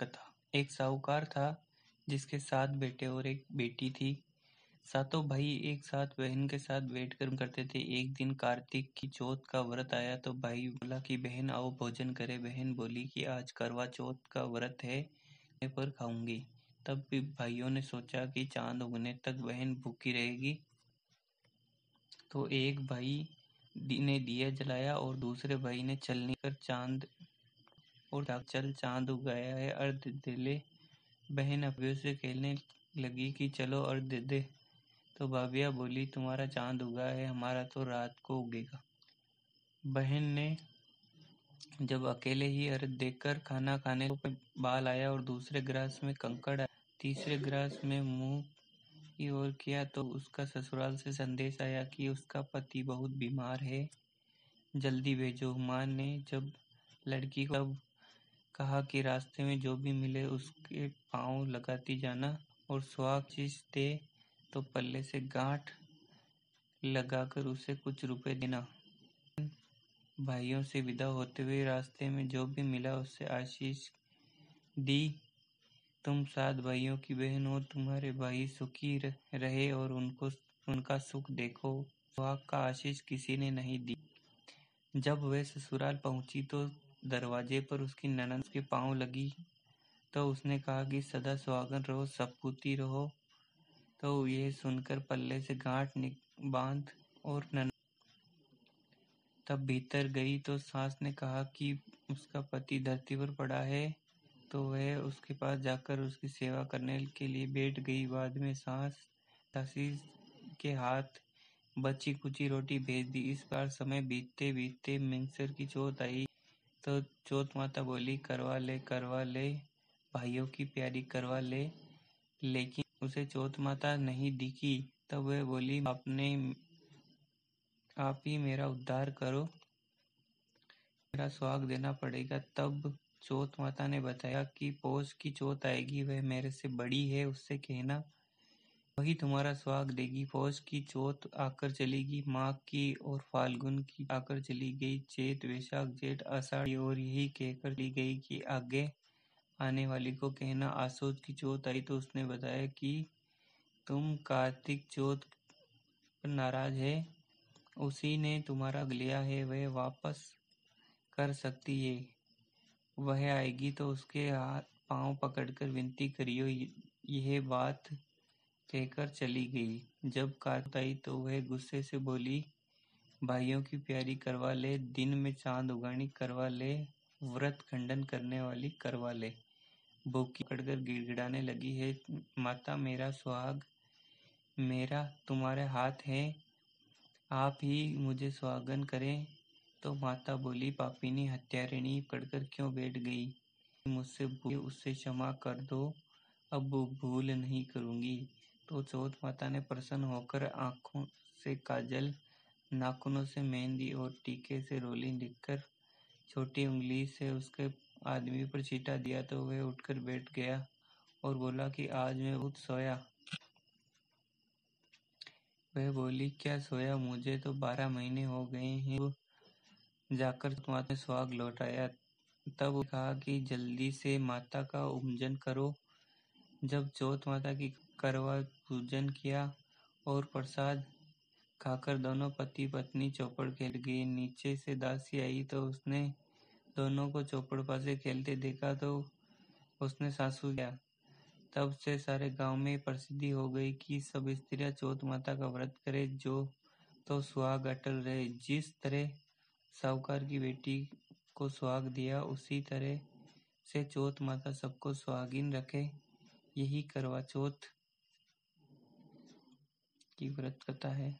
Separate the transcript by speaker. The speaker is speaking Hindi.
Speaker 1: कथा। एक साहूकार था जिसके 7 बेटे और एक बेटी थी। सातों भाई एक साथ बहन के साथ बैठकर करते थे। एक दिन कार्तिक की चौथ का व्रत आया तो भाई बोला कि बहन आओ भोजन करें। बहन बोली कि आज करवा चौथ का व्रत है, मैं पर खाऊंगी। तब भी भाइयों ने सोचा कि चांद उगने तक बहन भूखी रहेगी। तो एक भाई ने दिया जलाया और दूसरे भाई ने छलनी कर चांद और चल चांद उगाया है, अर्घ दे ले। बहन अभियों से कहने लगी कि चलो अर्घ दे दे। तो भाभिया बोली तुम्हारा चांद उगा है, हमारा तो रात को उगेगा। बहन ने जब अकेले ही अर्घ देकर खाना खाने को बाल आया और दूसरे गिलास में कंकड़ आया, तीसरे गिलास में मुंह की ओर किया तो उसका ससुराल से संदेश आया कि उसका पति बहुत बीमार है, जल्दी भेजो। माँ ने जब लड़की को तब कहा कि रास्ते में जो भी मिले उसके पाँव लगाती जाना और सुहाग चीज दे तो पल्ले से गांठ लगाकर उसे कुछ रुपए देना। भाइयों से विदा होते हुए रास्ते में जो भी मिला उससे आशीष दी। तुम 7 भाइयों की बहन हो, तुम्हारे भाई सुखी रहे और उनका सुख देखो। सुहाग का आशीष किसी ने नहीं दी। जब वह ससुराल पहुंची तो दरवाजे पर उसकी ननद के पांव लगी तो उसने कहा कि सदा सुहागन रहो, सपूती रहो। तो यह सुनकर पल्ले से गांठ बांध और ननद तब भीतर गई तो सास ने कहा कि उसका पति धरती पर पड़ा है। तो वह उसके पास जाकर उसकी सेवा करने के लिए बैठ गई। बाद में सास दासी के हाथ बची कुची रोटी भेज दी। इस बार समय बीतते बीतते मिंगसर की चौथ आई तो चौथ माता बोली करवा ले भाइयों की प्यारी करवा ले। लेकिन उसे चौथ माता नहीं दिखी। तब वह बोली आप ही मेरा उद्धार करो, मेरा सुहाग देना पड़ेगा। तब चौथ माता ने बताया कि पौष की चौथ आएगी, वह मेरे से बड़ी है, उससे कहना वही तुम्हारा सुहाग देगी। पौष की चौथ आकर चलेगी, माघ की और फाल्गुन की आकर चली गई, चैत वैशाख जेठ आषाढ़ और यही कहकर चली गई कि आगे आने वाली को कहना। आसोज की चौथ आई तो उसने बताया कि तुम कार्तिक चौथ पर नाराज है, उसी ने तुम्हारा लिया है, वह वापस कर सकती है। वह आएगी तो उसके हाथ पांव पकड़कर विनती करियो। यह बात कहकर चली गई। जब कार्तिक आई तो वह गुस्से से बोली भाइयों की प्यारी करवा ले, दिन में चांद उगानी करवा ले, व्रत खंडन करने वाली करवा ले। भूखी पकड़कर गिड़गिड़ाने लगी है, माता मेरा सुहाग मेरा तुम्हारे हाथ है, आप ही मुझे सुहागन करें। तो माता बोली पापिनी हत्यारिणी पकड़कर क्यों बैठ गई, मुझसे भूल उससे क्षमा कर दो, अब भूल नहीं करूंगी। तो चौथ माता ने प्रसन्न होकर आंखों से काजल, नाखूनों से मेहंदी और टीके से रोली लिखकर छोटी उंगली से उसके आदमी पर छींटा दिया तो वह उठकर बैठ गया और बोला कि आज मैं बहुत सोया। वह बोली क्या सोया, मुझे तो 12 महीने हो गए हैं। जाकर माता ने सुहाग लौटाया। तब कहा कि जल्दी से माता का पूजन करो। जब चौथ माता की करवा पूजन किया और प्रसाद खाकर दोनों पति पत्नी चौपड़ खेल गए। नीचे से दासी आई तो उसने दोनों को चौपड़ पासे खेलते देखा तो उसने सासू किया। तब से सारे गांव में प्रसिद्धि हो गई कि सब स्त्रियां चौथ माता का व्रत करें, जो तो सुहाग अटल रहे। जिस तरह साहूकार की बेटी को सुहाग दिया उसी तरह से चौथ माता सबको सुहागिन रखे। यही करवा चौथ की व्रत कथा है।